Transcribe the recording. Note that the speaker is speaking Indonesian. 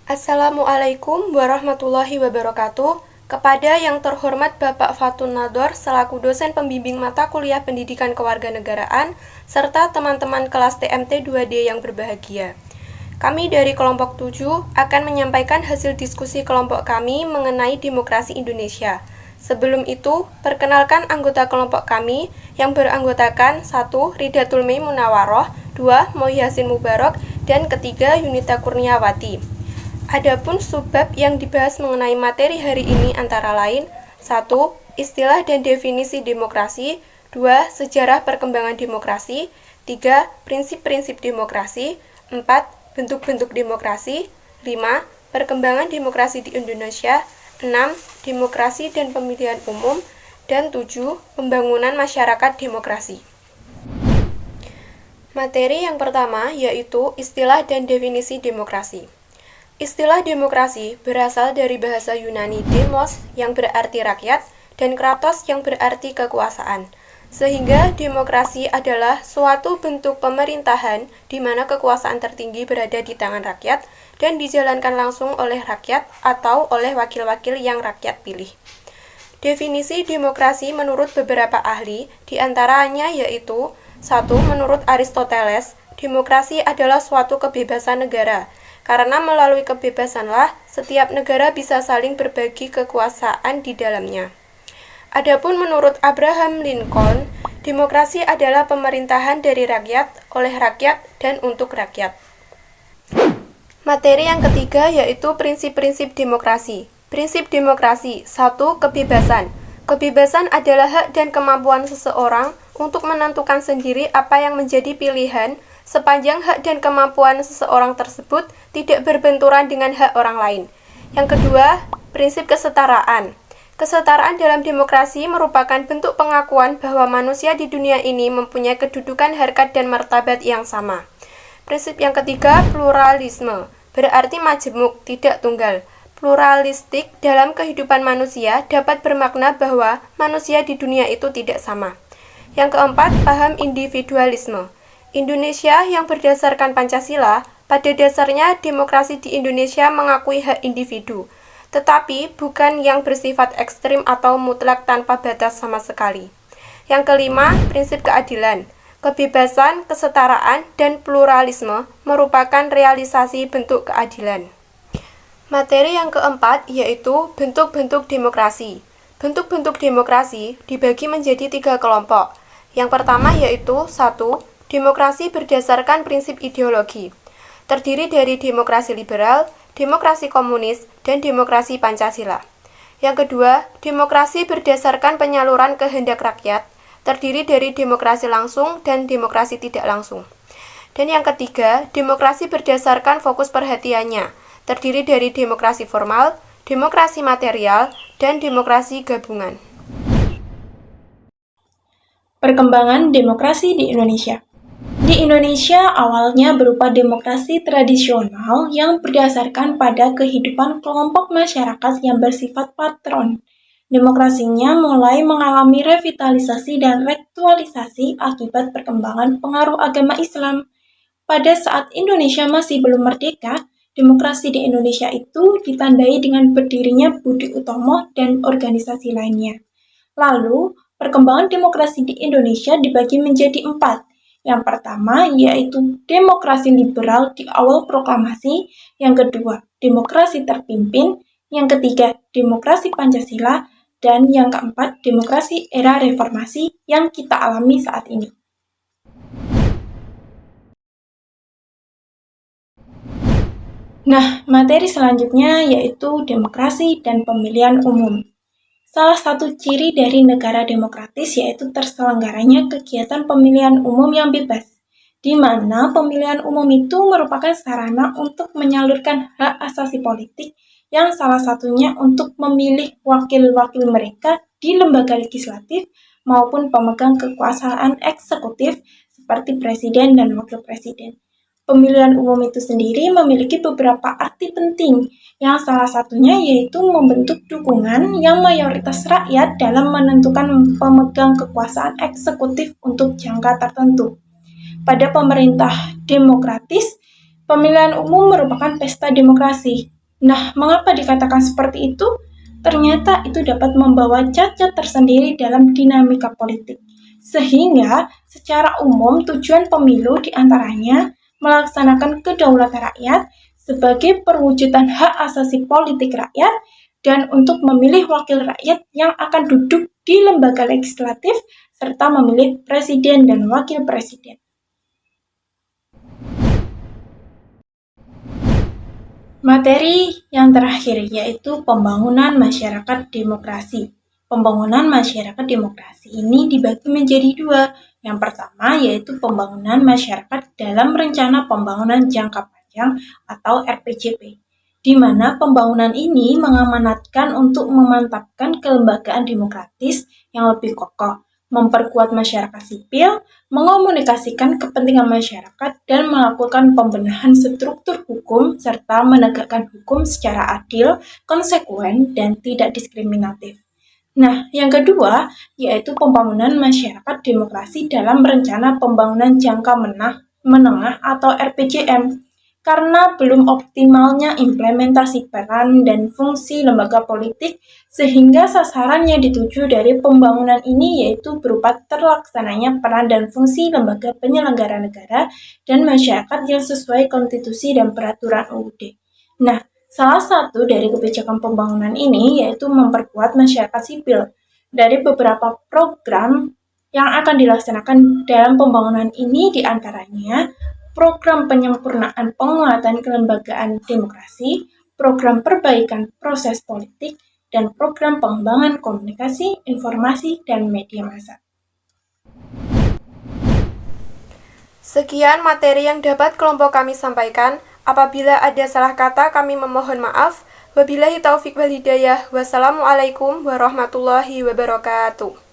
Assalamualaikum warahmatullahi wabarakatuh. Kepada yang terhormat Bapak Fatun Nador selaku dosen pembimbing mata kuliah pendidikan kewarganegaraan serta teman-teman kelas TMT 2D yang berbahagia. Kami dari kelompok 7 akan menyampaikan hasil diskusi kelompok kami mengenai demokrasi Indonesia. Sebelum itu, perkenalkan anggota kelompok kami yang beranggotakan 1. Ridatul Mei Munawaroh, 2. Moyasin Mubarok, dan ketiga Yunita Kurniawati. Adapun subbab yang dibahas mengenai materi hari ini antara lain 1. Istilah dan definisi demokrasi, 2. Sejarah perkembangan demokrasi, 3. Prinsip-prinsip demokrasi, 4. Bentuk-bentuk demokrasi, 5. Perkembangan demokrasi di Indonesia, 6. Demokrasi dan pemilihan umum, dan 7. Pembangunan masyarakat demokrasi. Materi yang pertama yaitu istilah dan definisi demokrasi. Istilah demokrasi berasal dari bahasa Yunani demos yang berarti rakyat dan kratos yang berarti kekuasaan. Sehingga demokrasi adalah suatu bentuk pemerintahan di mana kekuasaan tertinggi berada di tangan rakyat dan dijalankan langsung oleh rakyat atau oleh wakil-wakil yang rakyat pilih. Definisi demokrasi menurut beberapa ahli, diantaranya yaitu 1. Menurut Aristoteles, demokrasi adalah suatu kebebasan negara, karena melalui kebebasanlah setiap negara bisa saling berbagi kekuasaan di dalamnya. Adapun menurut Abraham Lincoln, demokrasi adalah pemerintahan dari rakyat, oleh rakyat, dan untuk rakyat. Materi yang ketiga yaitu prinsip-prinsip demokrasi. Prinsip demokrasi 1. Kebebasan. Kebebasan adalah hak dan kemampuan seseorang untuk menentukan sendiri apa yang menjadi pilihan sepanjang hak dan kemampuan seseorang tersebut tidak berbenturan dengan hak orang lain. Yang kedua, prinsip kesetaraan. Kesetaraan dalam demokrasi merupakan bentuk pengakuan bahwa manusia di dunia ini mempunyai kedudukan harkat dan martabat yang sama. Prinsip yang ketiga, pluralisme. Berarti majemuk, tidak tunggal. Pluralistik dalam kehidupan manusia dapat bermakna bahwa manusia di dunia itu tidak sama. Yang keempat, paham individualisme. Indonesia yang berdasarkan Pancasila, pada dasarnya demokrasi di Indonesia mengakui hak individu, tetapi bukan yang bersifat ekstrim atau mutlak tanpa batas sama sekali. Yang kelima, prinsip keadilan. Kebebasan, kesetaraan, dan pluralisme merupakan realisasi bentuk keadilan. Materi yang keempat yaitu bentuk-bentuk demokrasi. Bentuk-bentuk demokrasi dibagi menjadi 3 kelompok. Yang pertama yaitu 1. Demokrasi berdasarkan prinsip ideologi. Terdiri dari demokrasi liberal, demokrasi komunis, dan demokrasi Pancasila. Yang kedua, demokrasi berdasarkan penyaluran kehendak rakyat. Terdiri dari demokrasi langsung dan demokrasi tidak langsung. Dan yang ketiga, demokrasi berdasarkan fokus perhatiannya. Terdiri dari demokrasi formal, demokrasi material, dan demokrasi gabungan. Perkembangan demokrasi di Indonesia. Di Indonesia awalnya berupa demokrasi tradisional yang berdasarkan pada kehidupan kelompok masyarakat yang bersifat patron. Demokrasinya mulai mengalami revitalisasi dan reaktualisasi akibat perkembangan pengaruh agama Islam. Pada saat Indonesia masih belum merdeka, demokrasi di Indonesia itu ditandai dengan berdirinya Budi Utomo dan organisasi lainnya. Lalu, perkembangan demokrasi di Indonesia dibagi menjadi 4. Yang pertama yaitu demokrasi liberal di awal proklamasi, yang kedua demokrasi terpimpin, yang ketiga demokrasi Pancasila, dan yang keempat demokrasi era reformasi yang kita alami saat ini. Nah, materi selanjutnya yaitu demokrasi dan pemilihan umum. Salah satu ciri dari negara demokratis yaitu terselenggaranya kegiatan pemilihan umum yang bebas, di mana pemilihan umum itu merupakan sarana untuk menyalurkan hak asasi politik yang salah satunya untuk memilih wakil-wakil mereka di lembaga legislatif maupun pemegang kekuasaan eksekutif seperti presiden dan wakil presiden. Pemilihan umum itu sendiri memiliki beberapa arti penting, yang salah satunya yaitu membentuk dukungan yang mayoritas rakyat dalam menentukan pemegang kekuasaan eksekutif untuk jangka tertentu. Pada pemerintah demokratis, pemilihan umum merupakan pesta demokrasi, Nah, mengapa dikatakan seperti itu? Ternyata itu dapat membawa cacat tersendiri dalam dinamika politik. Sehingga secara umum tujuan pemilu diantaranya melaksanakan kedaulatan rakyat sebagai perwujudan hak asasi politik rakyat dan untuk memilih wakil rakyat yang akan duduk di lembaga legislatif serta memilih presiden dan wakil presiden. Materi yang terakhir yaitu pembangunan masyarakat demokrasi. Pembangunan masyarakat demokrasi ini dibagi menjadi dua. Yang pertama yaitu pembangunan masyarakat dalam rencana pembangunan jangka panjang atau RPJP, di mana pembangunan ini mengamanatkan untuk memantapkan kelembagaan demokratis yang lebih kokoh, memperkuat masyarakat sipil, mengomunikasikan kepentingan masyarakat, dan melakukan pembenahan struktur hukum serta menegakkan hukum secara adil, konsekuen, dan tidak diskriminatif. Nah, yang kedua yaitu pembangunan masyarakat demokrasi dalam rencana pembangunan jangka menengah atau RPJM. Karena belum optimalnya implementasi peran dan fungsi lembaga politik, sehingga sasaran yang dituju dari pembangunan ini yaitu berupa terlaksananya peran dan fungsi lembaga penyelenggara negara dan masyarakat yang sesuai konstitusi dan peraturan UUD. Nah, salah satu dari kebijakan pembangunan ini yaitu memperkuat masyarakat sipil. Dari beberapa program yang akan dilaksanakan dalam pembangunan ini diantaranya program penyempurnaan penguatan kelembagaan demokrasi, program perbaikan proses politik, dan program pengembangan komunikasi, informasi, dan media massa. Sekian materi yang dapat kelompok kami sampaikan. Apabila ada salah kata, kami memohon maaf. Wabillahi taufik wal hidayah. Wassalamualaikum warahmatullahi wabarakatuh.